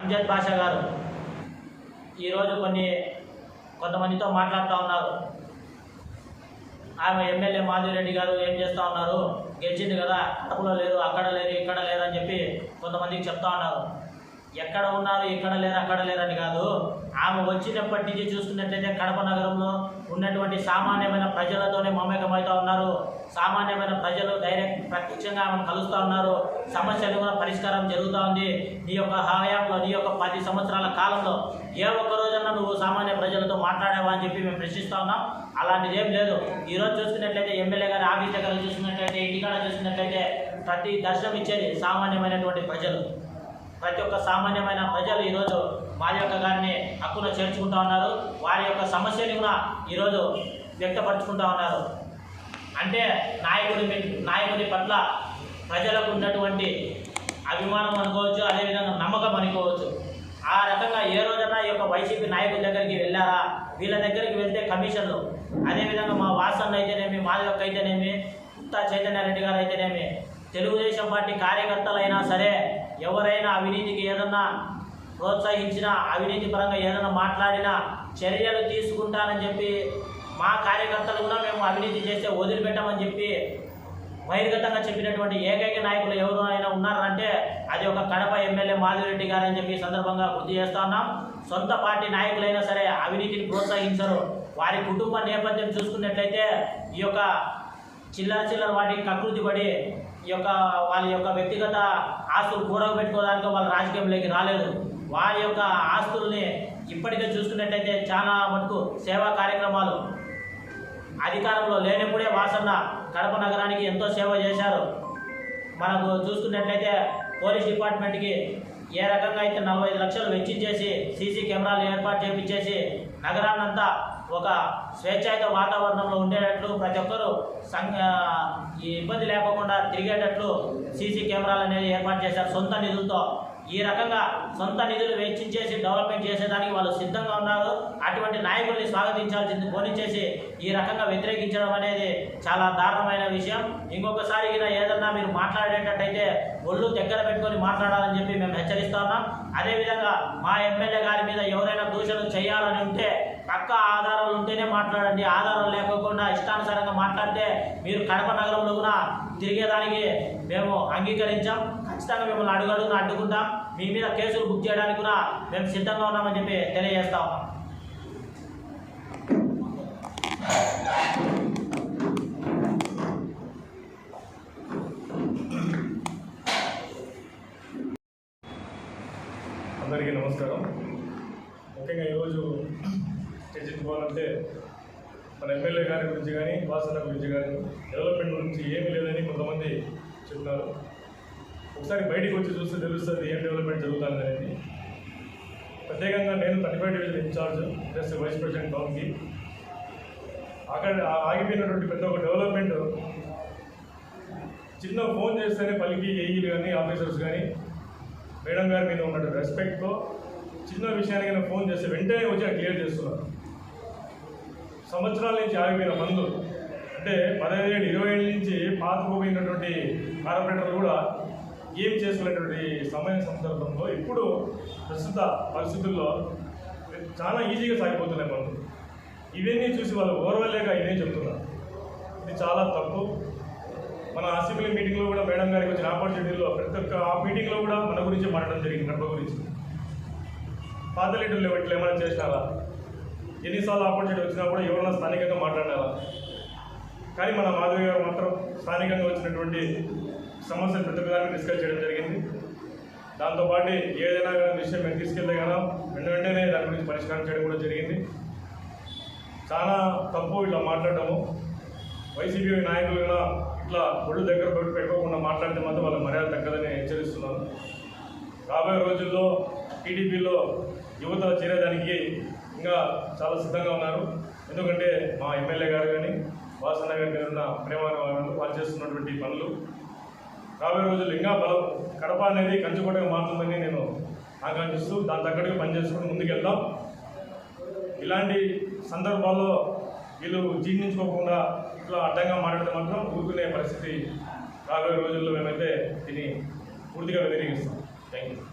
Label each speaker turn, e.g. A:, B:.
A: అంజద్ బాషా గారు ఈరోజు కొంతమందితో మాట్లాడుతూ ఉన్నారు. ఆమె ఎమ్మెల్యే మాధవిరెడ్డి గారు ఏం చేస్తూ ఉన్నారు, గెలిచింది కదా, అటులో లేరు, అక్కడ లేరు, ఇక్కడ లేరు అని చెప్పి కొంతమందికి చెప్తా ఉన్నారు. ఎక్కడ ఉన్నారు, ఇక్కడ లేరు, అక్కడ లేరని కాదు, ఆమె వచ్చినప్పటి నుంచి చూసుకున్నట్లయితే కడప నగరంలో ఉన్నటువంటి సామాన్యమైన ప్రజలతోనే మమేకమవుతూ ఉన్నారు. సామాన్యమైన ప్రజలు ప్రత్యక్షంగా ఆమెను కలుస్తూ ఉన్నారు. సమస్యలు కూడా పరిష్కారం జరుగుతూ ఉంది. నీ యొక్క హయాంలో, నీ యొక్క 10 సంవత్సరాల కాలంలో ఏ ఒక్క రోజన్నా నువ్వు సామాన్య ప్రజలతో మాట్లాడావా అని చెప్పి మేము ప్రశ్నిస్తూ ఉన్నాం. అలాంటిది ఏం లేదు. ఈరోజు చూసుకున్నట్లయితే ఎమ్మెల్యే గారి ఆఫీస్ దగ్గర చూసుకున్నట్లయితే, ఇంటికాడ చూసుకున్నట్లయితే ప్రతి దర్శనం ఇచ్చేది సామాన్యమైనటువంటి ప్రజలు. ప్రతి ఒక్క సామాన్యమైన ప్రజలు ఈరోజు మాధవి గారిని హక్కున చేర్చుకుంటూ ఉన్నారు. వారి యొక్క సమస్యని కూడా ఈరోజు వ్యక్తపరుచుకుంటూ ఉన్నారు. అంటే నాయకుడి పట్ల ప్రజలకు ఉన్నటువంటి అభిమానం అనుకోవచ్చు, అదేవిధంగా నమ్మకం అనుకోవచ్చు. ఆ రకంగా ఏ రోజైనా ఈ యొక్క వైసీపీ నాయకుల దగ్గరికి వెళ్ళారా? వీళ్ళ దగ్గరికి వెళ్తే కమిషన్లు, అదేవిధంగా మా వాసన్న అయితేనేమి, మాధవక్క అయితేనేమి, ఉత్తా చైతన్యారెడ్డి గారు అయితేనేమి, తెలుగుదేశం పార్టీ కార్యకర్తలైనా సరే ఎవరైనా అవినీతికి ఏదన్నా ప్రోత్సహించినా, అవినీతి పరంగా ఏదైనా మాట్లాడినా చర్యలు తీసుకుంటానని చెప్పి, మా కార్యకర్తలు కూడా మేము అవినీతి చేస్తే వదిలిపెట్టామని చెప్పి బహిర్గతంగా చెప్పినటువంటి ఏకైక నాయకులు ఎవరు అయినా ఉన్నారంటే అది ఒక కడప ఎమ్మెల్యే మాధవిరెడ్డి గారు అని చెప్పి సందర్భంగా గుర్తు చేస్తా ఉన్నాం. సొంత పార్టీ నాయకులైనా సరే అవినీతిని ప్రోత్సహించరు. వారి కుటుంబ నేపథ్యం చూసుకున్నట్లయితే ఈ యొక్క చిల్లర వాటికి కకృతి పడి ఈ యొక్క వాళ్ళ యొక్క వ్యక్తిగత ఆస్తులు కూడబెట్టుకోవడానికి వాళ్ళ రాజకీయంలోకి రాలేదు. వారి యొక్క ఆస్తుల్ని ఇప్పటికే చూసుకున్నట్లయితే చాలా మటుకు సేవా కార్యక్రమాలు అధికారంలో లేనప్పుడే వాసన్న కడప నగరానికి ఎంతో సేవ చేశారు. మనకు చూసుకున్నట్లయితే పోలీస్ డిపార్ట్మెంట్కి ఏ రకంగా అయితే 45 లక్షలు వెచ్చించేసి సీసీ కెమెరాలు ఏర్పాటు చేయించేసి నగరాన్నంతా ఒక స్వేచ్ఛాయుత వాతావరణంలో ఉండేటట్లు, ప్రతి ఒక్కరూ ఇబ్బంది లేకుండా తిరిగేటట్లు సీసీ కెమెరాలు అనేది ఏర్పాటు చేశారు సొంత నిధులతో. ఈ రకంగా సొంత నిధులు వెచ్చించేసి డెవలప్మెంట్ చేసేదానికి వాళ్ళు సిద్ధంగా ఉన్నారు. అటువంటి నాయకుల్ని స్వాగతించాల్సింది పోనిచ్చేసి ఈ రకంగా వ్యతిరేకించడం అనేది చాలా దారుణమైన విషయం. ఇంకొకసారి ఏదన్నా మీరు మాట్లాడేటట్టయితే ఒళ్ళు దగ్గర పెట్టుకొని మాట్లాడాలని చెప్పి మేము హెచ్చరిస్తా ఉన్నాం. అదేవిధంగా మా ఎమ్మెల్యే గారి మీద ఎవరైనా దూషణలు చేయాలని ఉంటే పక్కా ఆధారాలు ఉంటేనే మాట్లాడండి. ఆధారాలు లేకోకుండా ఇష్టానుసారంగా మాట్లాడితే మీరు కడప నగరంలో కూడా తిరిగేదానికి మేము అంగీకరించాం. ఖచ్చితంగా మిమ్మల్ని అడుగడుగున అడ్డుకుంటాం. మీ మీద కేసులు బుక్ చేయడానికి కూడా మేము సిద్ధంగా ఉన్నామని చెప్పి తెలియజేస్తా ఉన్నాం.
B: అందరికీ నమస్కారం. ముఖ్యంగా ఈరోజు చర్చించుకోవాలంటే మన ఎమ్మెల్యే గారి గురించి కానీ, వాసన గురించి కానీ, డెవలప్మెంట్ గురించి ఏమీ లేదని కొంతమంది చెప్తున్నారు. ఒకసారి బయటికి వచ్చి చూస్తే తెలుస్తుంది ఏం డెవలప్మెంట్ జరుగుతుంది అనేది. ప్రత్యేకంగా నేను 35 division incharge plus vice president టౌన్కి. అక్కడ ఆగిపోయినటువంటి ప్రతి ఒక్క డెవలప్మెంట్ చిన్న ఫోన్ చేస్తేనే పలికి ఏఈలు కానీ, ఆఫీసర్స్ కానీ మేడం గారి మీద ఉన్నటువంటి రెస్పెక్ట్తో చిన్న విషయానికైనా ఫోన్ చేస్తే వెంటనే వచ్చి క్లియర్ చేస్తున్నారు. సంవత్సరాల నుంచి ఆగిపోయిన పనులు అంటే 15 ఏళ్ళు 20 ఏళ్ళ నుంచి పాతుకుపోయినటువంటి కార్పొరేటర్లు కూడా ఏం చేసుకునేటువంటి సందర్భంలో ఇప్పుడు ప్రస్తుత పరిస్థితుల్లో చాలా ఈజీగా సాగిపోతున్నాయి పనులు. ఇవన్నీ చూసి వాళ్ళు ఓర్వలేక ఇదే చెప్తున్నారు. ఇది చాలా తప్పు. మన అసెంబ్లీ మీటింగ్లో కూడా మేడం గారికి వచ్చిన ఆపర్చునిటీలో ప్రతి ఒక్క ఆ మీటింగ్లో కూడా మన గురించి మాట్లాడడం జరిగింది. కడప గురించి పాత లీడర్లు ఇట్లా ఏమైనా చేసినారా, ఎన్నిసార్లు ఆపర్చునిటీ వచ్చినా కూడా ఎవరైనా స్థానికంగా మాట్లాడాలా. కానీ మన మాధవి గారు మాత్రం స్థానికంగా వచ్చినటువంటి సమస్యలు ప్రతి ఒక్కదాన్ని డిస్కస్ చేయడం జరిగింది. దాంతోపాటు ఏదైనా విషయం మేము తీసుకెళ్తే కదా వెంటనే దాని గురించి పరిష్కారం చేయడం కూడా జరిగింది. చాలా తప్పు ఇట్లా మాట్లాడటము. వైసీపీ నాయకులు ఇట్లా ఒళ్ళు దగ్గర పెట్టుకోకుండా మాట్లాడితే మాత్రం వాళ్ళ మర్యాద తగ్గదని హెచ్చరిస్తున్నాను. రాబోయే రోజుల్లో టీడీపీలో యువత చేరేదానికి ఇంకా చాలా సిద్ధంగా ఉన్నారు. ఎందుకంటే మా ఎమ్మెల్యే గారు కానీ, వాసన్న గారి మీద ఉన్న ప్రేమ వాళ్ళు చేస్తున్నటువంటి పనులు రాబోయే రోజుల్లో ఇంకా బలం కడప అనేది కంచుకోటగా మారుతుందని నేను ఆకాంక్షిస్తూ దాని తగ్గట్టుగా పనిచేసుకుని ముందుకెళ్దాం. ఇలాంటి సందర్భాల్లో వీళ్ళు జీర్ణించుకోకుండా ఇట్లా అడ్డంగా మాట్లాడితే మాత్రం ఊరుకునే పరిస్థితి రాబోయే రోజుల్లో మేమైతే దీన్ని పూర్తిగా వ్యతిరేకిస్తాం. Thank you.